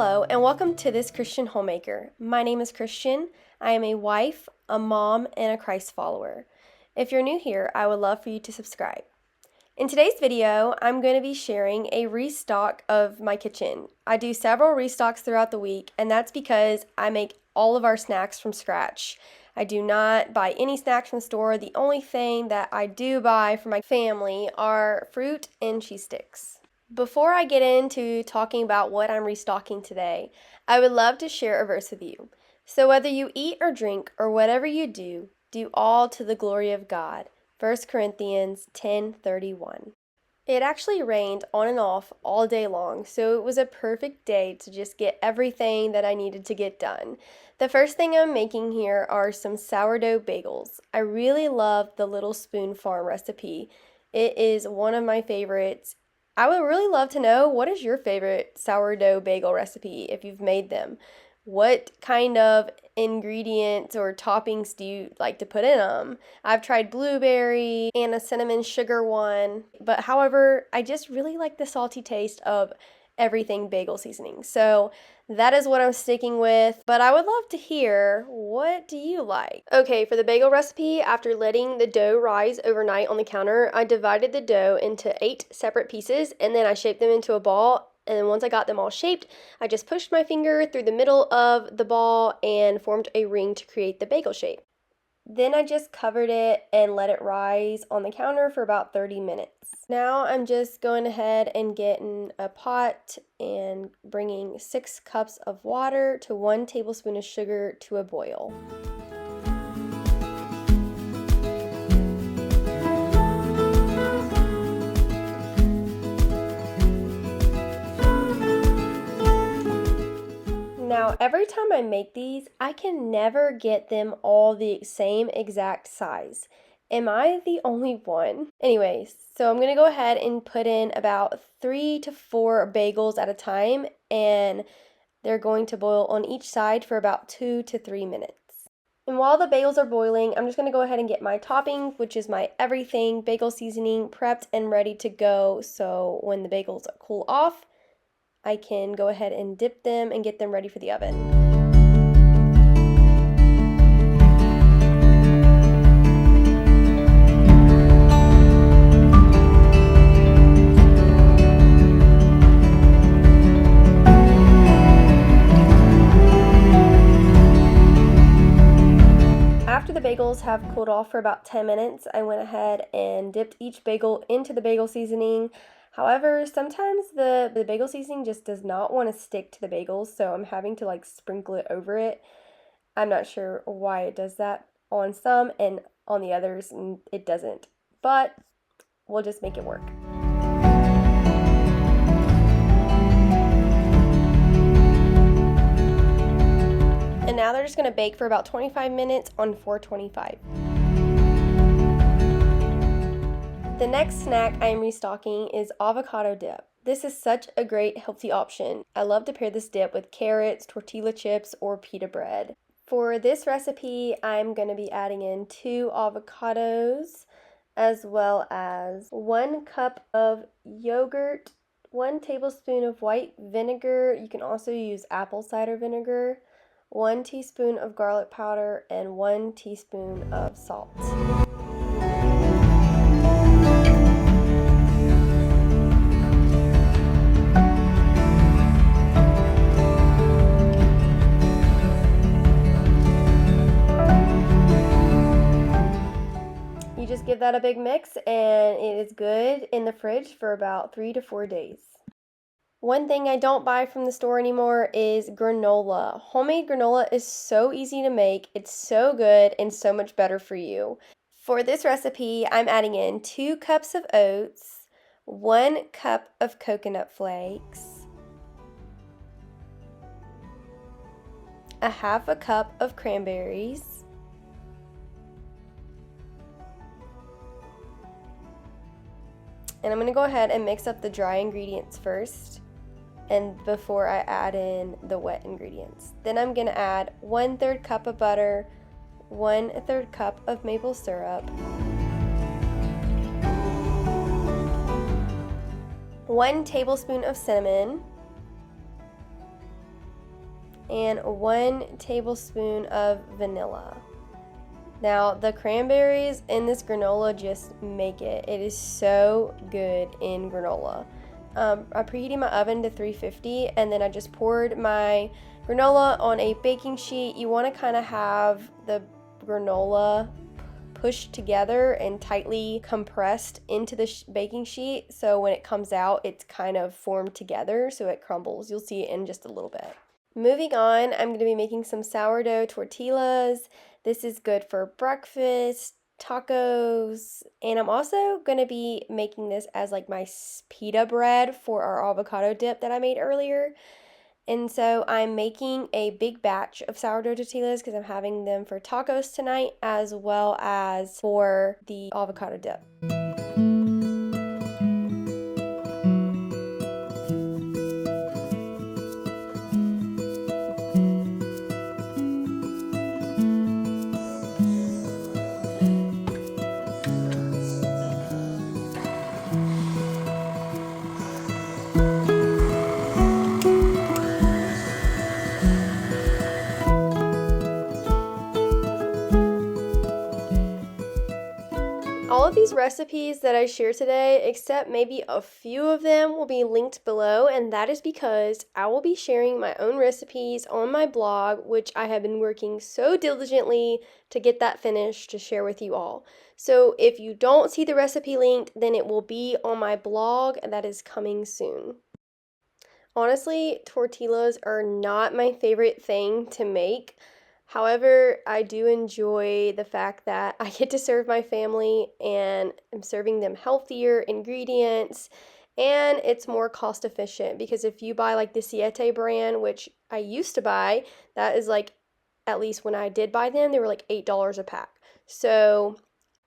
Hello, and welcome to this Christian Homemaker. My name is Christian. I am a wife, a mom, and a Christ follower. If you're new here, I would love for you to subscribe. In today's video, I'm going to be sharing a restock of my kitchen. I do several restocks throughout the week, and that's because I make all of our snacks from scratch. I do not buy any snacks from the store. The only thing that I do buy for my family are fruit and cheese sticks. Before I get into talking about what I'm restocking today, I would love to share a verse with you. So whether you eat or drink or whatever you do, do all to the glory of God. 1 Corinthians 10:31. It actually rained on and off all day long, so it was a perfect day to just get everything that I needed to get done. The first thing I'm making here are some sourdough bagels. I really love the Little Spoon Farm recipe. It is one of my favorites. I would really love to know, what is your favorite sourdough bagel recipe if you've made them? What kind of ingredients or toppings do you like to put in them? I've tried blueberry and a cinnamon sugar one, but however, I just really like the salty taste of everything bagel seasoning. So that is what I'm sticking with, but I would love to hear, what do you like? Okay, for the bagel recipe, after letting the dough rise overnight on the counter, I divided the dough into 8 separate pieces, and then I shaped them into a ball. And then once I got them all shaped, I just pushed my finger through the middle of the ball and formed a ring to create the bagel shape. Then I just covered it and let it rise on the counter for about 30 minutes. Now I'm just going ahead and getting a pot and bringing 6 cups of water to 1 tablespoon of sugar to a boil. Now, every time I make these, I can never get them all the same exact size. Am I the only one? Anyways, so I'm going to go ahead and put in about 3 to 4 bagels at a time, and they're going to boil on each side for about 2 to 3 minutes. And while the bagels are boiling, I'm just going to go ahead and get my topping, which is my everything bagel seasoning, prepped and ready to go, so when the bagels cool off, I can go ahead and dip them and get them ready for the oven. After the bagels have cooled off for about 10 minutes, I went ahead and dipped each bagel into the bagel seasoning. However, sometimes the bagel seasoning just does not want to stick to the bagels, so I'm having to sprinkle it over it. I'm not sure why it does that on some, and on the others it doesn't, but we'll just make it work. And now they're just going to bake for about 25 minutes on 425. The next snack I am restocking is avocado dip. This is such a great healthy option. I love to pair this dip with carrots, tortilla chips, or pita bread. For this recipe, I'm going to be adding in 2 avocados, as well as 1 cup of yogurt, 1 tablespoon of white vinegar. You can also use apple cider vinegar, 1 teaspoon of garlic powder, and 1 teaspoon of salt. Just give that a big mix, and it is good in the fridge for about 3 to 4 days. One thing I don't buy from the store anymore is granola. Homemade granola is so easy to make, it's so good, and so much better for you. For this recipe, I'm adding in 2 cups of oats, 1 cup of coconut flakes, a half a cup of cranberries, and I'm going to go ahead and mix up the dry ingredients first, and before I add in the wet ingredients. Then I'm going to add 1/3 cup of butter, 1/3 cup of maple syrup, 1 tablespoon of cinnamon, and 1 tablespoon of vanilla. Now, the cranberries in this granola just make it. It is so good in granola. I preheated my oven to 350, and then I just poured my granola on a baking sheet. You want to kind of have the granola pushed together and tightly compressed into the baking sheet, so when it comes out, it's kind of formed together so it crumbles. You'll see it in just a little bit. Moving on, I'm going to be making some sourdough tortillas. This is good for breakfast, tacos, and I'm also going to be making this as like my pita bread for our avocado dip that I made earlier. And so I'm making a big batch of sourdough tortillas because I'm having them for tacos tonight as well as for the avocado dip. All of these recipes that I share today, except maybe a few of them, will be linked below, and that is because I will be sharing my own recipes on my blog, which I have been working so diligently to get that finished to share with you all. So if you don't see the recipe linked, then it will be on my blog that is coming soon. Honestly, tortillas are not my favorite thing to make. However, I do enjoy the fact that I get to serve my family and I'm serving them healthier ingredients, and it's more cost efficient because if you buy like the Siete brand, which I used to buy, that is like, at least when I did buy them, they were like $8 a pack. So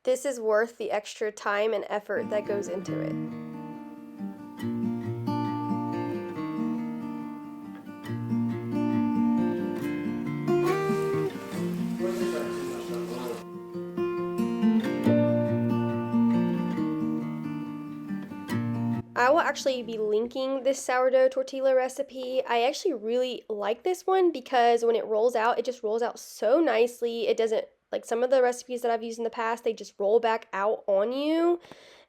this is worth the extra time and effort that goes into it. I will actually be linking this sourdough tortilla recipe. I actually really like this one because when it rolls out, it just rolls out so nicely. It doesn't, like some of the recipes that I've used in the past, they just roll back out on you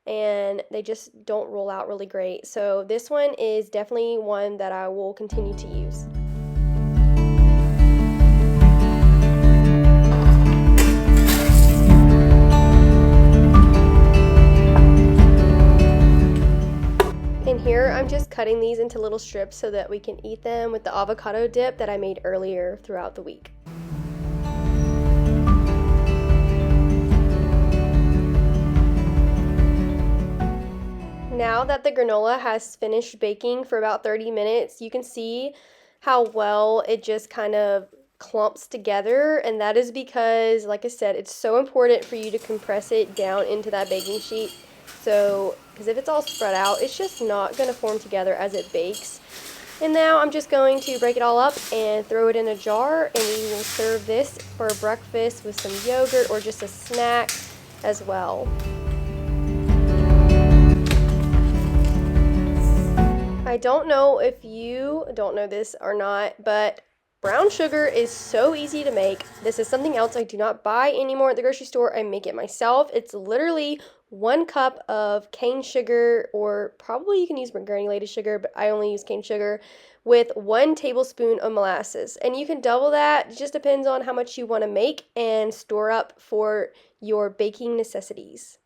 and they just don't roll out really great. So this one is definitely one that I will continue to use. And here I'm just cutting these into little strips so that we can eat them with the avocado dip that I made earlier throughout the week. Now that the granola has finished baking for about 30 minutes, you can see how well it just kind of clumps together, and that is because, like I said, it's so important for you to compress it down into that baking sheet. So, because if it's all spread out, it's just not going to form together as it bakes. And now I'm just going to break it all up and throw it in a jar, and we will serve this for breakfast with some yogurt or just a snack as well. I don't know if you don't know this or not, but brown sugar is so easy to make. This is something else I do not buy anymore at the grocery store. I make it myself. It's literally 1 cup of cane sugar, or probably you can use granulated sugar, but I only use cane sugar, with 1 tablespoon of molasses. And you can double that. It just depends on how much you want to make and store up for your baking necessities.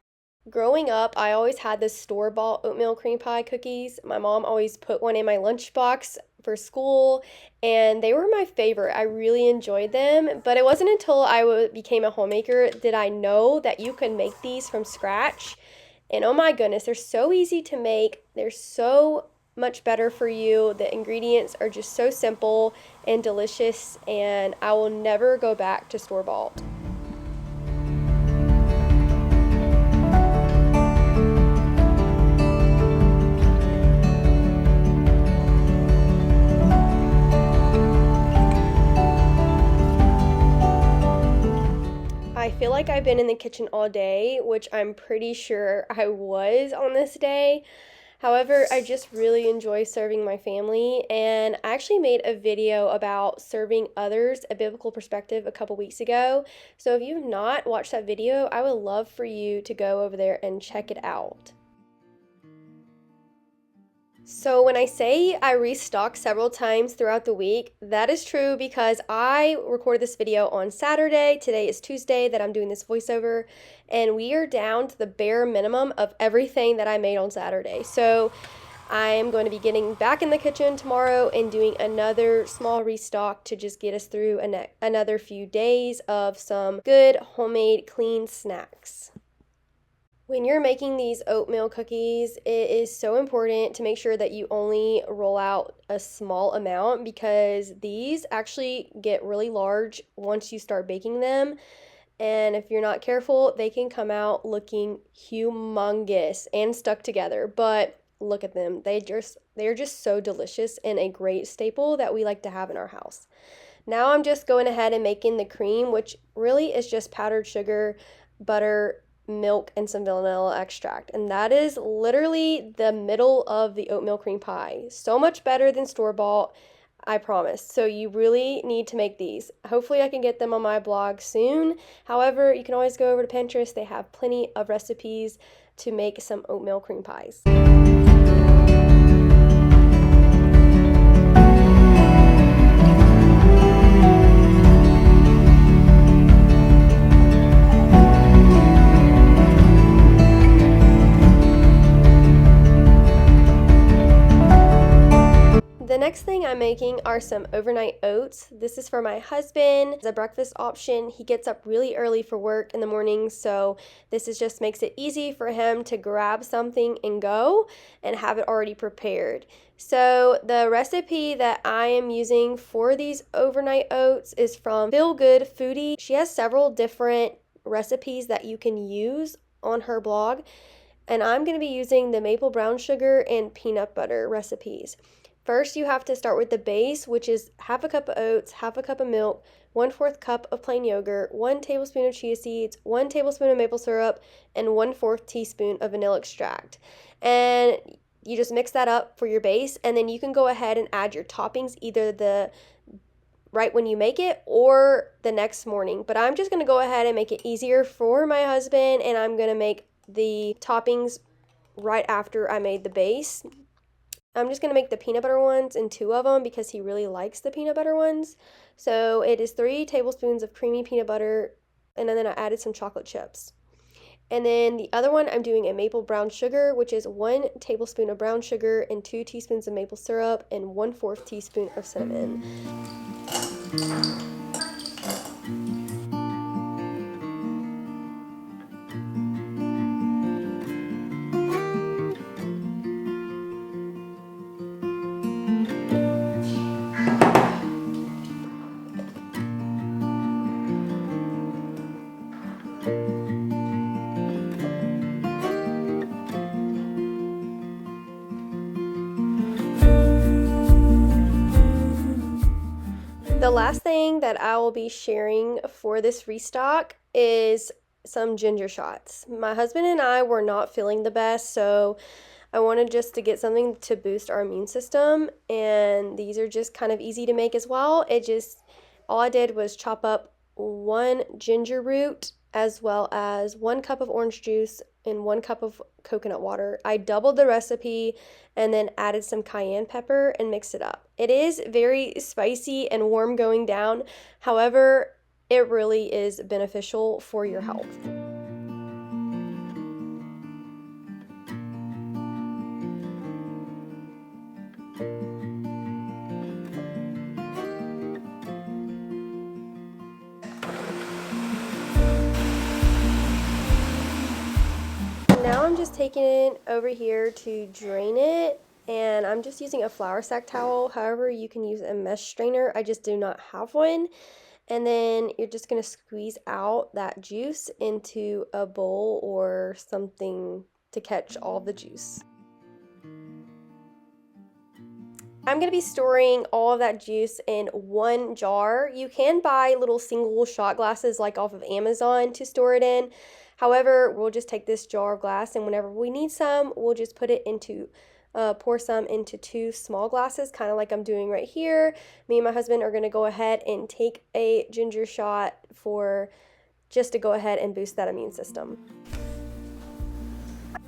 Growing up, I always had this store-bought oatmeal cream pie cookies. My mom always put one in my lunchbox for school, and they were my favorite. I really enjoyed them, but it wasn't until I became a homemaker did I know that you can make these from scratch. And oh my goodness, they're so easy to make. They're so much better for you. The ingredients are just so simple and delicious, and I will never go back to store-bought. I feel like I've been in the kitchen all day, which I'm pretty sure I was on this day. However, I just really enjoy serving my family, and I actually made a video about serving others a biblical perspective a couple weeks ago. So if you've not watched that video, I would love for you to go over there and check it out. So when I say I restock several times throughout the week, that is true because I recorded this video on Saturday. Today is Tuesday that I'm doing this voiceover, and we are down to the bare minimum of everything that I made on Saturday. So I am going to be getting back in the kitchen tomorrow and doing another small restock to just get us through another few days of some good homemade clean snacks. When you're making these oatmeal cookies, it is so important to make sure that you only roll out a small amount because these actually get really large once you start baking them. And if you're not careful, they can come out looking humongous and stuck together. But look at them. They're just so delicious and a great staple that we like to have in our house. Now I'm just going ahead and making the cream, which really is just powdered sugar, butter, milk, and some vanilla extract. And that is literally the middle of the oatmeal cream pie. So much better than store-bought, I promise. So you really need to make these. Hopefully I can get them on my blog soon. However, you can always go over to Pinterest. They have plenty of recipes to make some oatmeal cream pies. The next thing I'm making are some overnight oats. This is for my husband. It's a breakfast option. He gets up really early for work in the morning, so this just makes it easy for him to grab something and go and have it already prepared. So the recipe that I am using for these overnight oats is from Feel Good Foodie. She has several different recipes that you can use on her blog, and I'm going to be using the maple brown sugar and peanut butter recipes. First, you have to start with the base, which is half a cup of oats, half a cup of milk, 1/4 cup of plain yogurt, 1 tablespoon of chia seeds, 1 tablespoon of maple syrup, and 1/4 teaspoon of vanilla extract. And you just mix that up for your base, and then you can go ahead and add your toppings either right when you make it or the next morning. But I'm just going to go ahead and make it easier for my husband, and I'm going to make the toppings right after I made the base. I'm just going to make the peanut butter ones in 2 of them because he really likes the peanut butter ones. So it is 3 tablespoons of creamy peanut butter, and then I added some chocolate chips. And then the other one, I'm doing a maple brown sugar, which is 1 tablespoon of brown sugar and 2 teaspoons of maple syrup and 1/4 teaspoon of cinnamon. The last thing that I will be sharing for this restock is some ginger shots. My husband and I were not feeling the best, so I wanted just to get something to boost our immune system, and these are just kind of easy to make as well. All I did was chop up 1 ginger root as well as 1 cup of orange juice and 1 cup of coconut water. I doubled the recipe and then added some cayenne pepper and mixed it up. It is very spicy and warm going down. However, it really is beneficial for your health. Now I'm just taking it over here to drain it, and I'm just using a flour sack towel. However, you can use a mesh strainer. I just do not have one. And then you're just going to squeeze out that juice into a bowl or something to catch all the juice. I'm going to be storing all of that juice in 1 jar. You can buy little single shot glasses like off of Amazon to store it in. However, we'll just take this jar of glass, and whenever we need some, we'll just put it into pour some into 2 small glasses, kind of like I'm doing right here. Me and my husband are going to go ahead and take a ginger shot just to go ahead and boost that immune system.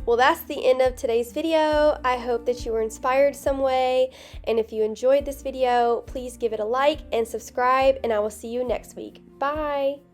Well, that's the end of today's video. I hope that you were inspired some way, and if you enjoyed this video, please give it a like and subscribe, and I will see you next week. Bye!